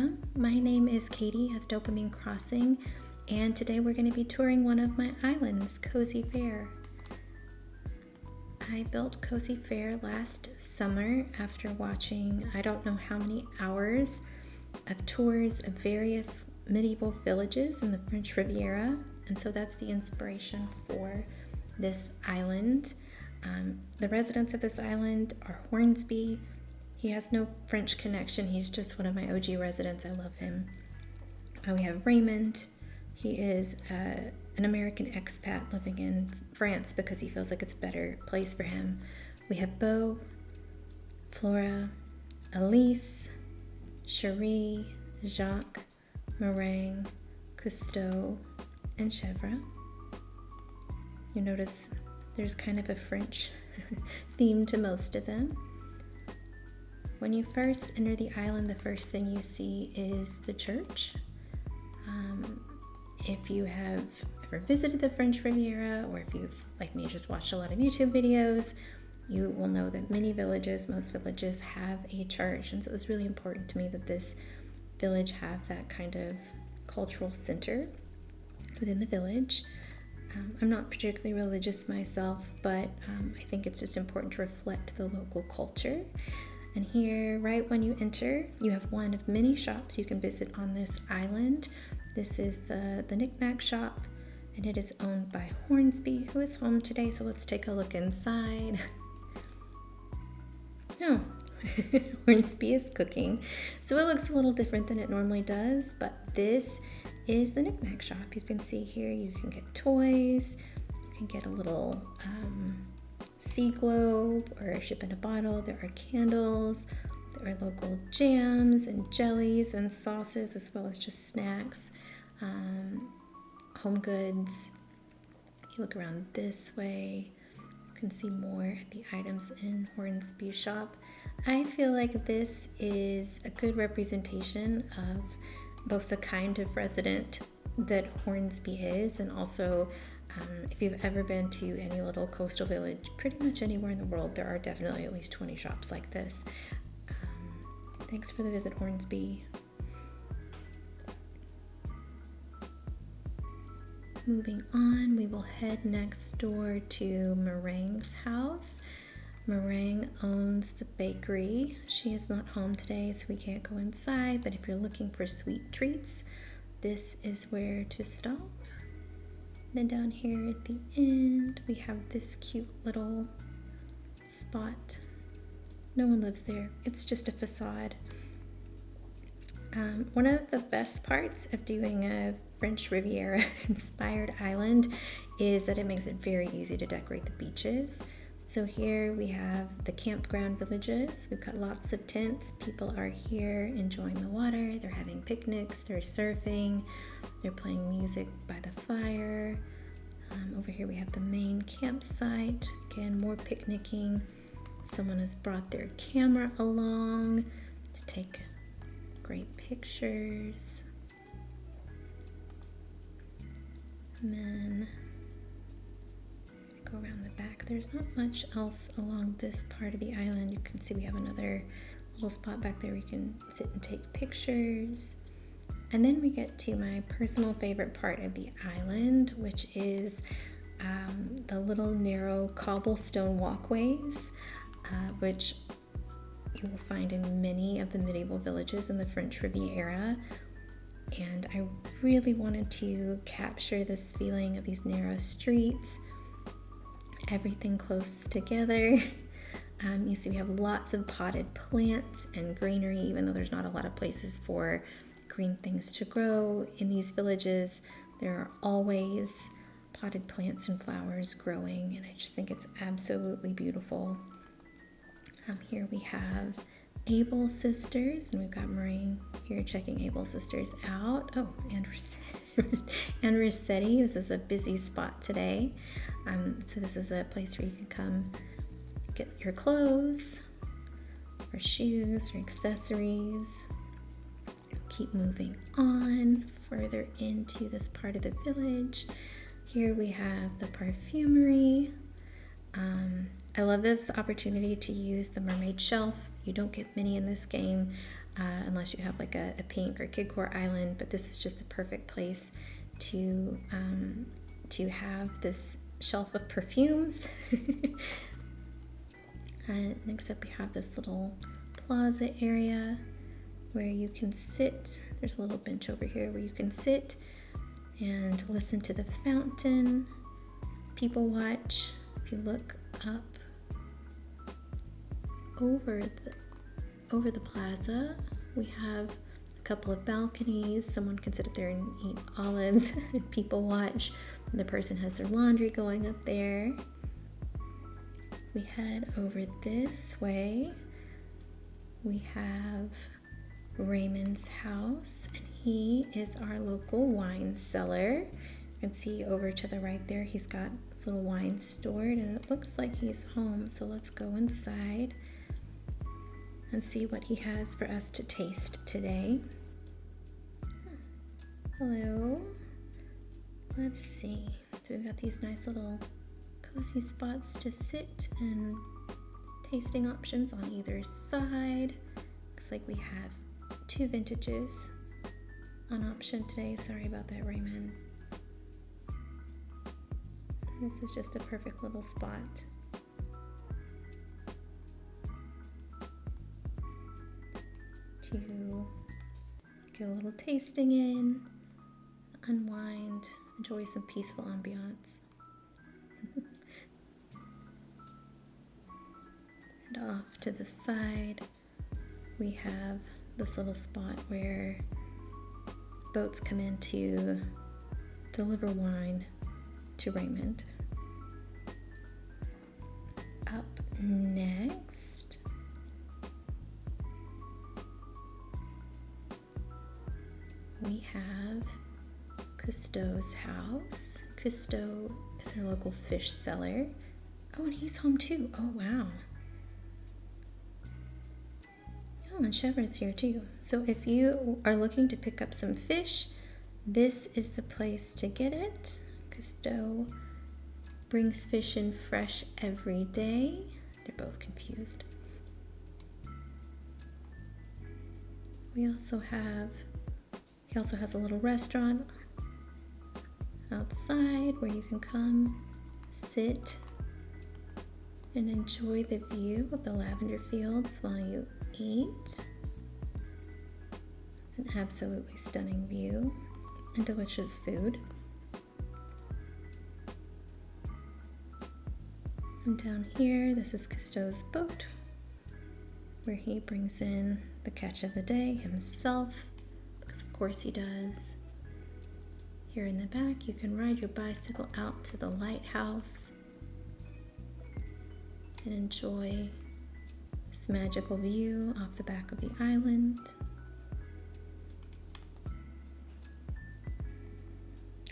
Welcome. My name is Katie of Dopamine Crossing, and today we're going to be touring one of my islands, Cozy Faire. I built Cozy Faire last summer after watching I don't know how many hours of tours of various medieval villages in the French Riviera, and so that's the inspiration for this island. The residents of this island are Hornsby. He has no French connection. He's just one of my OG residents. I love him. We have Raymond. He is an American expat living in France because he feels like it's a better place for him. We have Beau, Flora, Elise, Cherie, Jacques, Meringue, Cousteau, and Chèvre. You notice there's kind of a French theme to most of them. When you first enter the island, the first thing you see is the church. If you have ever visited the French Riviera, or if you've, like me, just watched a lot of YouTube videos, you will know that most villages have a church. And so it was really important to me that this village have that kind of cultural center within the village. I'm not particularly religious myself, but I think it's just important to reflect the local culture. And here, right when you enter, you have one of many shops you can visit on this island. This is the Knick-Knack shop, and it is owned by Hornsby, who is home today. So let's take a look inside. Oh, Hornsby is cooking. So it looks a little different than it normally does, but this is the Knick-Knack shop. You can see here you can get toys, you can get a little sea globe or a ship in a bottle. There are candles, there are local jams and jellies and sauces, as well as just snacks, home goods. If you look around this way, you can see more of the items in Hornsby's shop. I feel like this is a good representation of both the kind of resident that Hornsby is, and also if you've ever been to any little coastal village, pretty much anywhere in the world, there are definitely at least 20 shops like this. Thanks for the visit, Hornsby. Moving on, we will head next door to Meringue's house. Meringue owns the bakery. She is not home today, so we can't go inside, but if you're looking for sweet treats, this is where to stop. Then down here at the end, we have this cute little spot. No one lives there. It's just a facade. One of the best parts of doing a French Riviera inspired island is that it makes it very easy to decorate the beaches. So here we have the campground villages. We've got lots of tents. People are here enjoying the water. They're having picnics. They're surfing. They're playing music by the fire. Over here we have the main campsite. Again, more picnicking. Someone has brought their camera along to take great pictures. And then go around the back. There's not much else along this part of the island. You can see we have another little spot back there where you can sit and take pictures. And then we get to my personal favorite part of the island, which is the little narrow cobblestone walkways, which you will find in many of the medieval villages in the French Riviera. And I really wanted to capture this feeling of these narrow streets, everything close together. You see we have lots of potted plants and greenery, even though there's not a lot of places for green things to grow in these villages. There are always potted plants and flowers growing, and I just think it's absolutely beautiful. Here we have Able Sisters, and we've got Maureen here checking Able Sisters out. Oh, and Rossetti. This is a busy spot today. So this is a place where you can come get your clothes or shoes or accessories. Keep moving on further into this part of the village. Here we have the perfumery. I love this opportunity to use the mermaid shelf. You don't get many in this game. unless you have like a pink or kid core island, but this is just the perfect place to have this shelf of perfumes. Next up we have this little plaza area where you can sit. There's a little bench over here where you can sit and listen to the fountain, people watch. If you look up over the plaza, we have a couple of balconies. Someone can sit up there and eat olives and people watch. The person has their laundry going up there. We head over this way. We have Raymond's house, and he is our local wine cellar. You can see over to the right there, he's got his little wine stored, and it looks like he's home. So let's go inside and see what he has for us to taste today. Hello. Let's see. So we've got these nice little cozy spots to sit and tasting options on either side. Looks like we have 2 vintages on option today. Sorry about that, Raymond. This is just a perfect little spot to get a little tasting in, unwind, enjoy some peaceful ambiance. And off to the side, we have this little spot where boats come in to deliver wine to Raymond. Up next, we have Cousteau's house. Cousteau is our local fish seller. Oh, and he's home too. Oh, wow. Oh, and Chevra's here too. So if you are looking to pick up some fish, this is the place to get it. Cousteau brings fish in fresh every day. They're both confused. He also has a little restaurant outside where you can come, sit, and enjoy the view of the lavender fields while you eat. It's an absolutely stunning view and delicious food. And down here, this is Cousteau's boat, where he brings in the catch of the day himself, because of course he does. Here in the back, you can ride your bicycle out to the lighthouse and enjoy this magical view off the back of the island.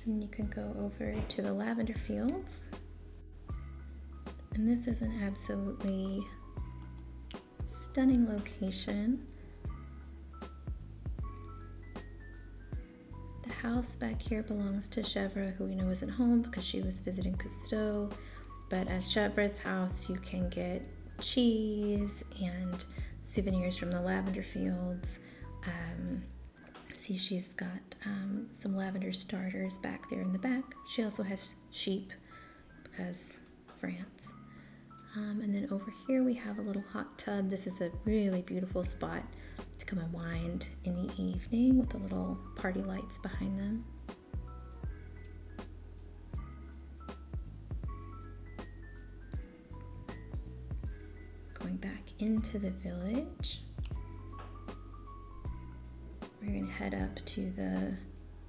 And you can go over to the lavender fields. And this is an absolutely stunning location. The house back here belongs to Chevra, who we know isn't home because she was visiting Cousteau. But at Chevra's house, you can get cheese and souvenirs from the lavender fields. See, she's got some lavender starters back there in the back. She also has sheep because France. And then over here we have a little hot tub. This is a really beautiful spot to come and wind in the evening with the little party lights behind them. Going back into the village, we're going to head up to the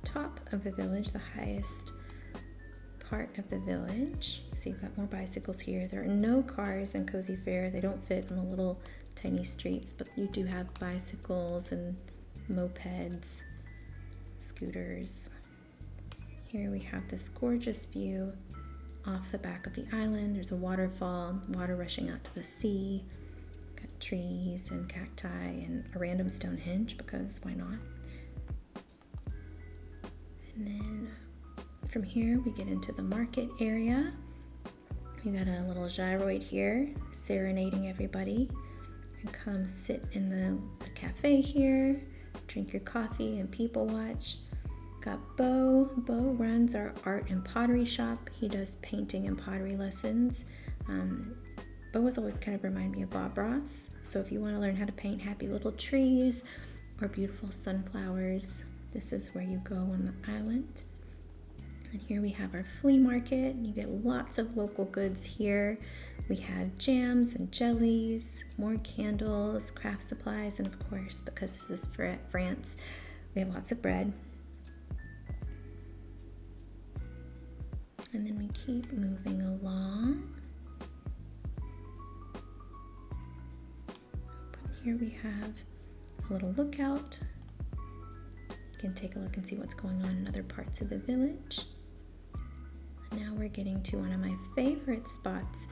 top of the village, the highest part of the village. So you've got more bicycles here. There are no cars in Cozy Faire. They don't fit in the little tiny streets, but you do have bicycles and mopeds, scooters. Here we have this gorgeous view off the back of the island. There's a waterfall, water rushing out to the sea. Got trees and cacti and a random Stonehenge, because why not? And then from here we get into the market area. We got a little gyroid here serenading everybody. You can come sit in the cafe here, drink your coffee and people watch. Got Bo. Bo runs our art and pottery shop. He does painting and pottery lessons. Bo has always kind of reminded me of Bob Ross. So if you want to learn how to paint happy little trees or beautiful sunflowers, this is where you go on the island. And here we have our flea market. You get lots of local goods here. We have jams and jellies, more candles, craft supplies, and of course, because this is France, we have lots of bread. And then we keep moving along. Here we have a little lookout. You can take a look and see what's going on in other parts of the village. Now we're getting to one of my favorite spots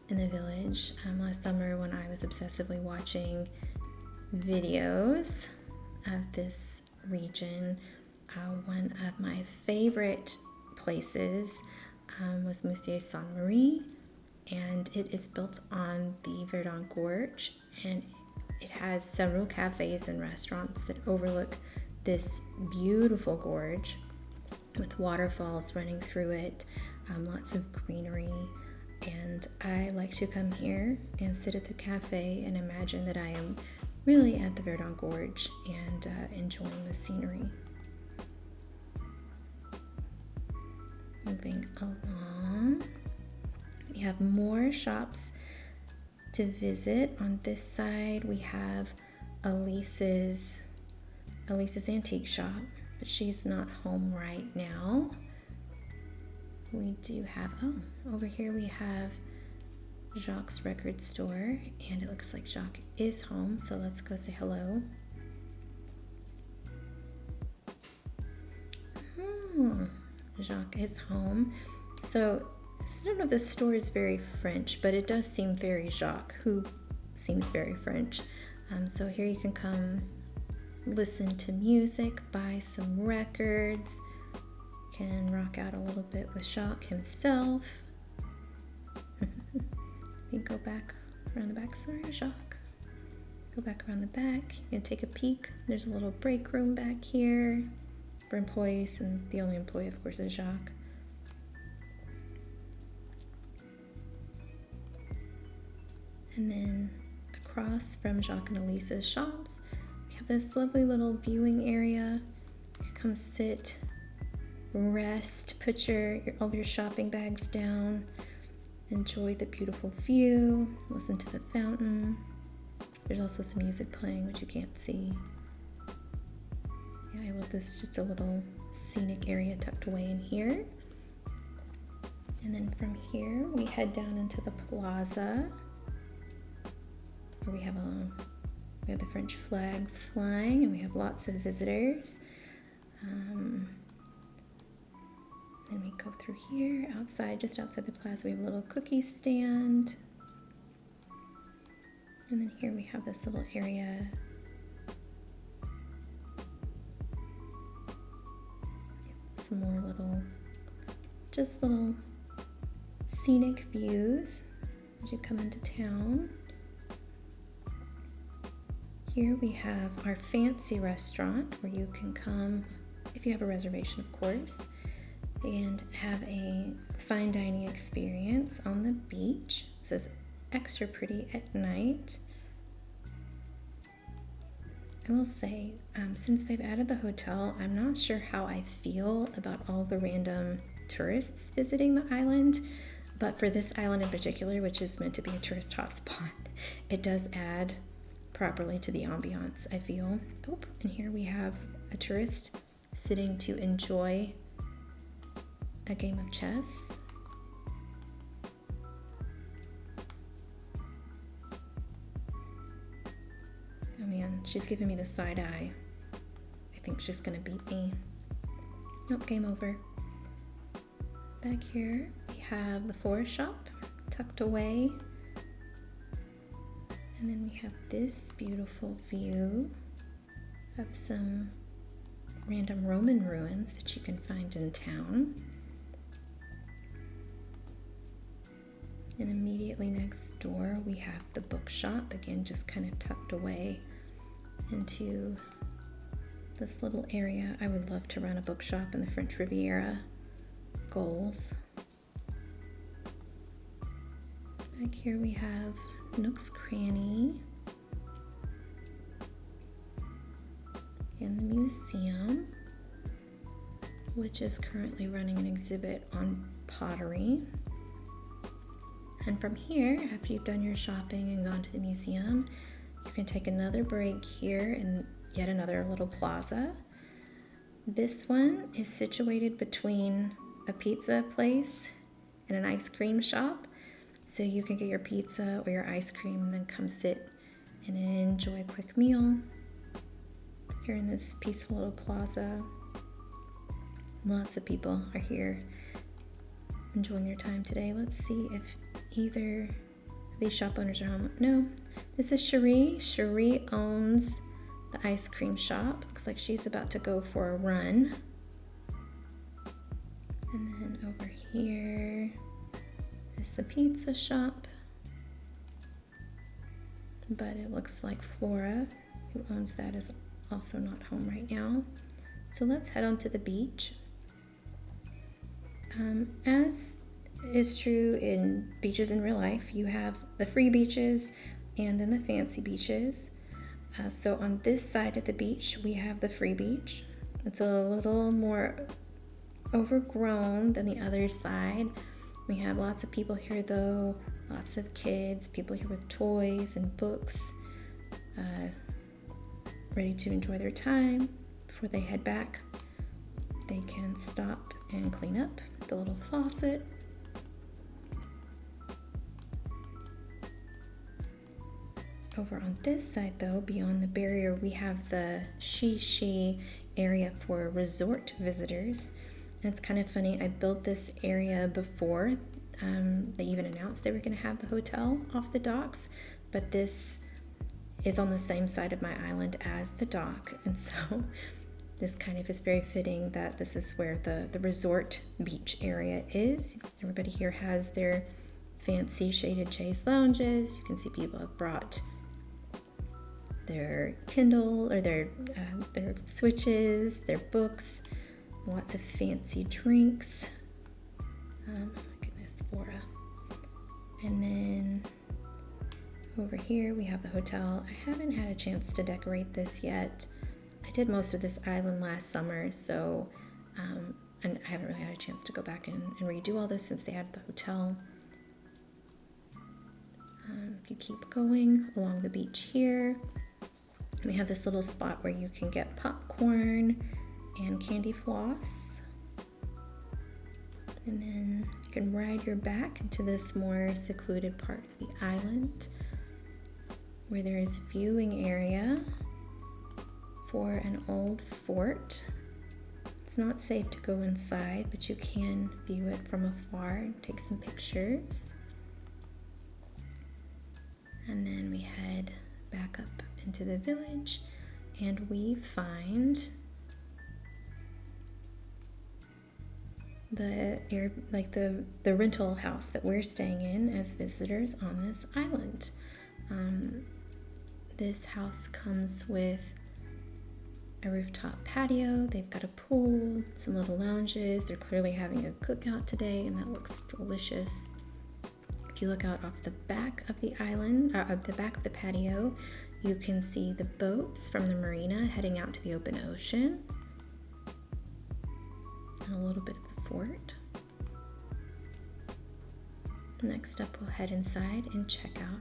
in the village. Last summer when I was obsessively watching videos of this region, one of my favorite places was Musée Sainte-Marie, and it is built on the Verdun Gorge, and it has several cafes and restaurants that overlook this beautiful gorge with waterfalls running through it, lots of greenery. And I like to come here and sit at the cafe and imagine that I am really at the Verdun Gorge and enjoying the scenery. Moving along, we have more shops to visit. On this side, we have Elise's antique shop, but she's not home right now. We do have, over here we have Jacques' record store, and it looks like Jacques is home, so let's go say hello. Oh, Jacques is home. So I don't know if this store is very French, but it does seem very Jacques, who seems very French. So here you can come listen to music, buy some records, can rock out a little bit with Jacques himself. We go back around the back. Sorry, Jacques. Go back around the back. You can take a peek. There's a little break room back here for employees, and the only employee, of course, is Jacques. And then across from Jacques and Elise's shops, we have this lovely little viewing area. You can come sit, rest, put all your shopping bags down, enjoy the beautiful view, listen to the fountain. There's also some music playing, which you can't see. Yeah, I love this, just a little scenic area tucked away in here. And then from here, we head down into the plaza, where we have the French flag flying, and we have lots of visitors. Then we go through here, just outside the plaza, we have a little cookie stand. And then here we have this little area. Some more little scenic views as you come into town. Here we have our fancy restaurant where you can come, if you have a reservation, of course, and have a fine dining experience on the beach. This is extra pretty at night. I will say, since they've added the hotel, I'm not sure how I feel about all the random tourists visiting the island, but for this island in particular, which is meant to be a tourist hotspot, it does add properly to the ambiance, I feel. Oh, and here we have a tourist sitting to enjoy a game of chess. Oh man, she's giving me the side eye. I think she's gonna beat me. Nope, game over. Back here, we have the florist shop tucked away. And then we have this beautiful view of some random Roman ruins that you can find in town. And immediately next door we have the bookshop, again just kind of tucked away into this little area. I would love to run a bookshop in the French Riviera. Goals. Back here we have Nook's Cranny and the museum, which is currently running an exhibit on pottery. And from here, after you've done your shopping and gone to the museum, you can take another break here in yet another little plaza. This one is situated between a pizza place and an ice cream shop. So you can get your pizza or your ice cream and then come sit and enjoy a quick meal here in this peaceful little plaza. Lots of people are here enjoying their time today. Let's see if either of these shop owners are home. No, this is Cherie. Cherie owns the ice cream shop. Looks like she's about to go for a run. And then over here is the pizza shop. But it looks like Flora, who owns that, is also not home right now. So let's head on to the beach. As is true in beaches in real life, you have the free beaches and then the fancy beaches. So on this side of the beach, we have the free beach. It's a little more overgrown than the other side. We have lots of people here though, lots of kids, people here with toys and books, ready to enjoy their time. Before they head back, they can stop and clean up the little faucet. Over on this side though, beyond the barrier, we have the she area for resort visitors. And it's kind of funny, I built this area before they even announced they were going to have the hotel off the docks, but this is on the same side of my island as the dock, and so this kind of is very fitting that this is where the resort beach area is. Everybody here has their fancy shaded chaise lounges. You can see people have brought their Kindle or their Switches, their books, lots of fancy drinks. My goodness, Flora. And then over here we have the hotel. I haven't had a chance to decorate this yet. I did most of this island last summer, so and I haven't really had a chance to go back and redo all this since they had the hotel. If you keep going along the beach here, we have this little spot where you can get popcorn and candy floss. And then you can ride your back into this more secluded part of the island where there is viewing area for an old fort. It's not safe to go inside, but you can view it from afar and take some pictures. And then we head back up into the village and we find the rental house that we're staying in as visitors on this island. This house comes with a rooftop patio. They've got a pool, some little lounges. They're clearly having a cookout today, and that looks delicious. If you look out off the back of the island, of the back of the patio, you can see the boats from the marina heading out to the open ocean. And a little bit of the fort. Next up, we'll head inside and check out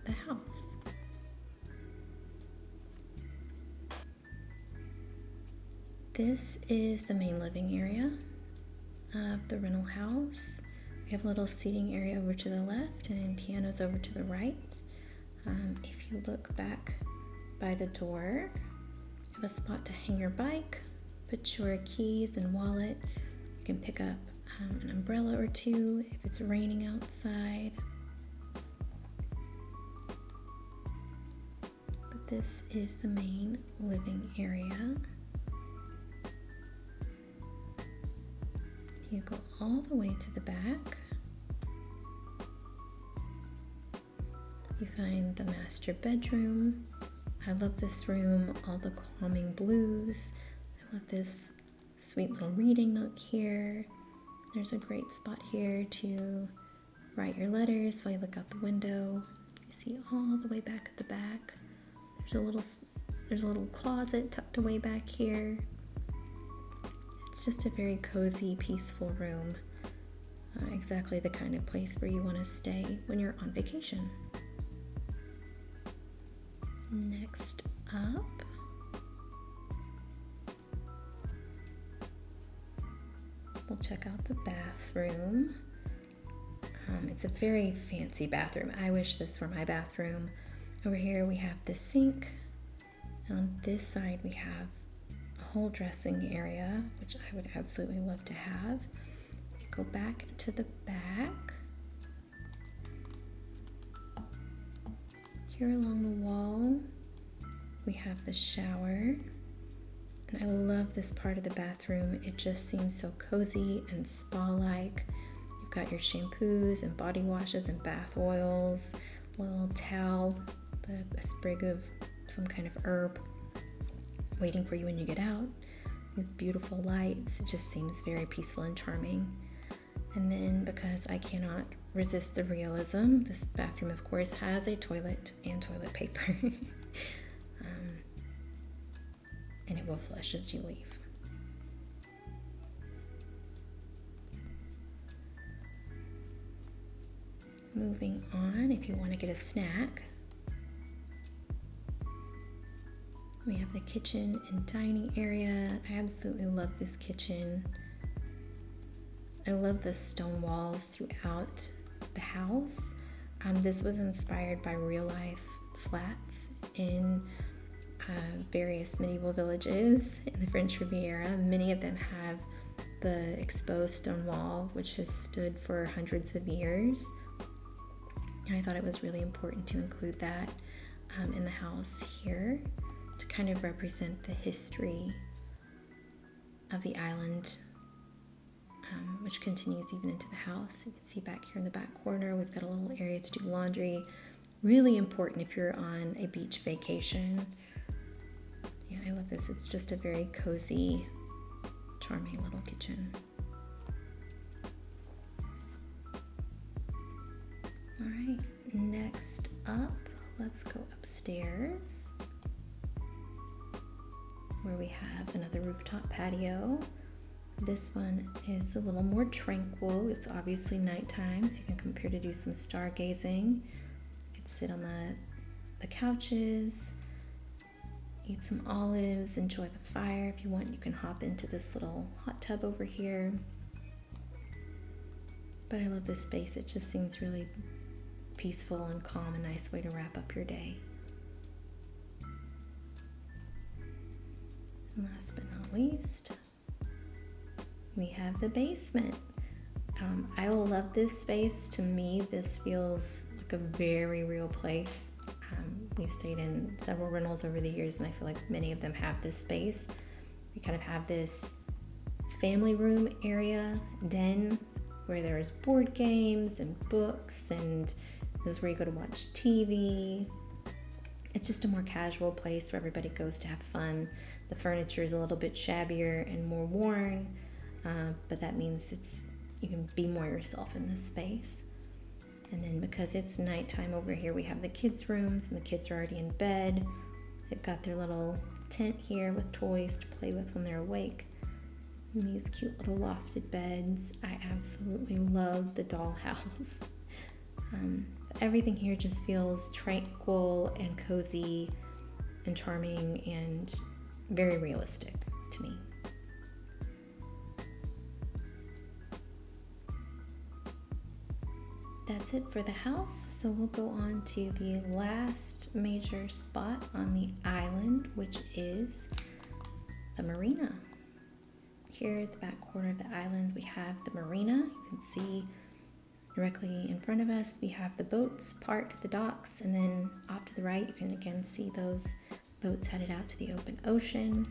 the house. This is the main living area of the rental house. We have a little seating area over to the left and pianos over to the right. If you look back by the door, you have a spot to hang your bike, put your keys and wallet. You can pick up an umbrella or two if it's raining outside. But this is the main living area. You go all the way to the back. you find the master bedroom. I love this room, all the calming blues. I love this sweet little reading nook here. There's a great spot here to write your letters while you look out the window. You see all the way back at the back. There's a little closet tucked away back here. It's just a very cozy, peaceful room. Exactly the kind of place where you want to stay when you're on vacation. Next up, we'll check out the bathroom. It's a very fancy bathroom. I wish this were my bathroom. Over here we have the sink, and on this side we have a whole dressing area, which I would absolutely love to have. If you go back to the back, here along the wall we have the shower, and I love this part of the bathroom. It just seems so cozy and spa-like. You've got your shampoos and body washes and bath oils, a little towel, a sprig of some kind of herb waiting for you when you get out, with beautiful lights. It just seems very peaceful and charming. And then, because I cannot resist the realism, this bathroom of course has a toilet and toilet paper. And it will flush as you leave. Moving on, if you want to get a snack, we have the kitchen and dining area. I absolutely love this kitchen. I love the stone walls throughout the house. This was inspired by real life flats in various medieval villages in the French Riviera. Many of them have the exposed stone wall, which has stood for hundreds of years. And I thought it was really important to include that in the house here to kind of represent the history of the island, which continues even into the house. You can see back here in the back corner, we've got a little area to do laundry. Really important if you're on a beach vacation. Yeah, I love this. It's just a very cozy, charming little kitchen. All right, next up, let's go upstairs where we have another rooftop patio. This one is a little more tranquil. It's obviously nighttime, so you can come here to do some stargazing. You can sit on the couches, eat some olives, enjoy the fire. If you want, you can hop into this little hot tub over here. But I love this space. It just seems really peaceful and calm, a nice way to wrap up your day. And last but not least, we have the basement. I love this space. To me, this feels like a very real place. We've stayed in several rentals over the years, and I feel like many of them have this space. We kind of have this family room area, den, where there's board games and books, and this is where you go to watch TV. It's just a more casual place where everybody goes to have fun. The furniture is a little bit shabbier and more worn, but that means you can be more yourself in this space. And then because it's nighttime over here, we have the kids' rooms, and the kids are already in bed. They've got their little tent here with toys to play with when they're awake. And these cute little lofted beds. I absolutely love the dollhouse. Everything here just feels tranquil and cozy and charming and very realistic to me. That's it for the house. So we'll go on to the last major spot on the island, which is the marina. Here at the back corner of the island, we have the marina. You can see directly in front of us, we have the boats parked at the docks, and then off to the right, you can again see those boats headed out to the open ocean.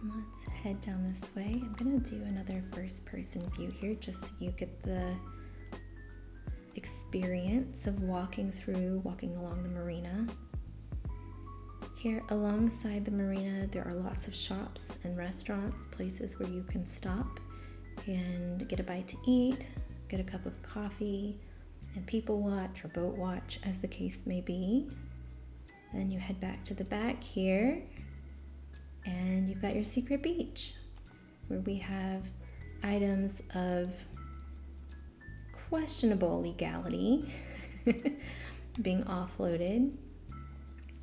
Let's head down this way. I'm gonna do another first person view here just so you get the experience of walking along the marina. Here alongside the marina, there are lots of shops and restaurants, places where you can stop and get a bite to eat, get a cup of coffee, and people watch or boat watch, as the case may be. Then you head back to the back here, and you've got your secret beach, where we have items of questionable legality being offloaded.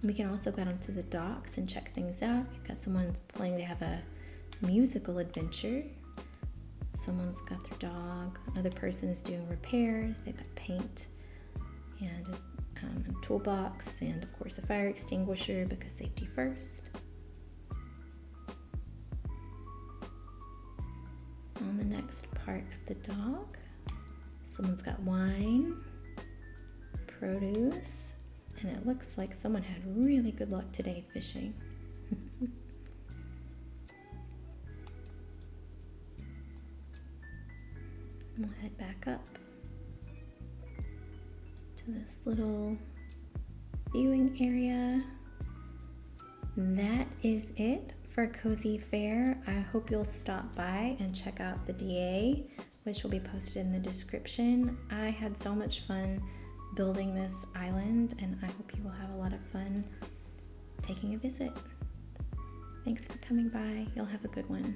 We can also go onto the docks and check things out. You've got someone's planning to have a musical adventure. Someone's got their dog. Another person is doing repairs. They've got paint and a toolbox, and of course a fire extinguisher, because safety first. On the next part of the dock, someone's got wine, produce, and it looks like someone had really good luck today fishing. We'll head back up to this little viewing area. That is it for Cozy Faire. I hope you'll stop by and check out the DA, which will be posted in the description. I had so much fun building this island, and I hope you will have a lot of fun taking a visit. Thanks for coming by. You'll have a good one.